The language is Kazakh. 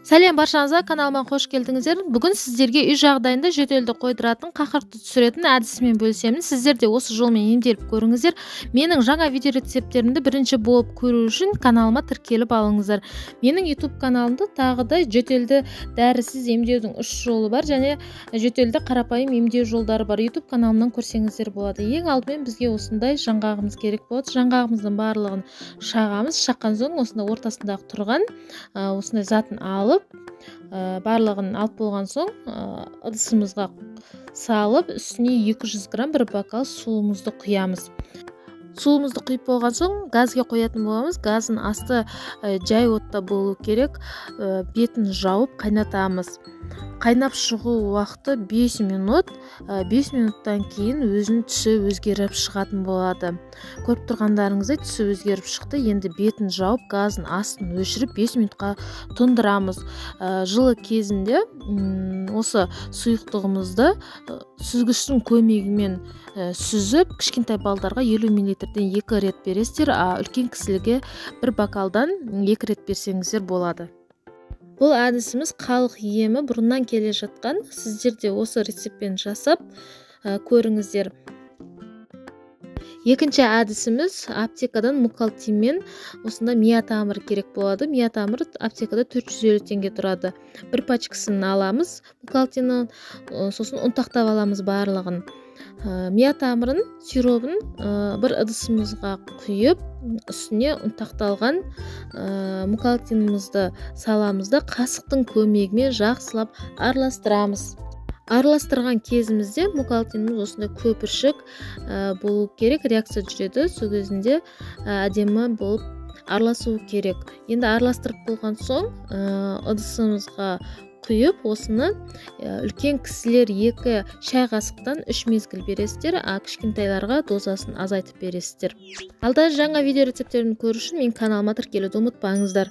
Сәлем баршаңызға, каналыма қош келдіңіздер. Бүгін сіздерге үй жағдайында жөтелді қойдыратын, қақыртты түсіретін әдісімен бөлісемін. Сіздер де осы жолмен емделіп көріңіздер. Менің жаңа видео рецепттерімді бірінші болып көру үшін каналыма тіркеліп алыңыздар. Менің YouTube каналымда тағы да жөтелді дәрісіз емдеудің 3 жолы бар және жөтелді қарапайым емдеу жолдары бар. YouTube каналымнан көрсеңіздер болады. Ең алдымен бізге осындай жаңғағымыз керек болады. Жаңғағымыздың барлығын шағамыз. Шаққан соң осында ортасындағы тұрған осындай затын алып, барлығын алып болған соң ыдысымызға салып, үстіне 200 грамм бір бокал суымызды құямыз. Суымызды құйып болған соң газге қоятын боламыз. Газын асты жай отта болу керек. Бетін жауып қайнатамыз. Қайнап шығу уақыты 5 минут. 5 минуттан кейін өзінің түсі өзгеріп шығатын болады. Көріп тұрғандарыңыздай түсі өзгеріп шықты. Енді бетін жауып, газын астын өшіріп 5 минутқа тұндырамыз. Жылы кезінде осы сұйықтығымызды сүзгіштің көмегімен сүзіп, кішкентай балдарға 50 мл-ден 2 рет бересіздер, үлкен кісілерге бір бокалдан 2 рет берсеңіздер болады. Бұл әдісіміз халық емі, бұрыннан келе жатқан. Сіздер де осы рецептпен жасап көріңіздер. Екінші әдісіміз аптекадан мукалтинмен осында миятамыр керек болады. Миятамыр аптекада 450 теңге тұрады. Бір пачкасын аламыз мукалтиннің, сосын ұнтақтап аламыз барлығын. Миятамырын сиробын бір ыдысымызға құйып, үстіне ұнтақталған мукалтинімізді саламыз да қасықтың көмегімен жақсылап араластырамыз. Араластырған кезімізде мукалтиніміз осында көпіршік болу керек, реакция жүреді. Сол кезінде әдемі болып араласу керек. Енді араластырып болған соң ыдысымызға құйып, осыны үлкен кісілер 2 шай қасықтан 3 мезгіл бересіздер, кішкентайларға дозасын азайтып бересіздер. Алда жаңа видео рецепттерін көру үшін менің каналыма тіркелуді ұмытпаңыздар.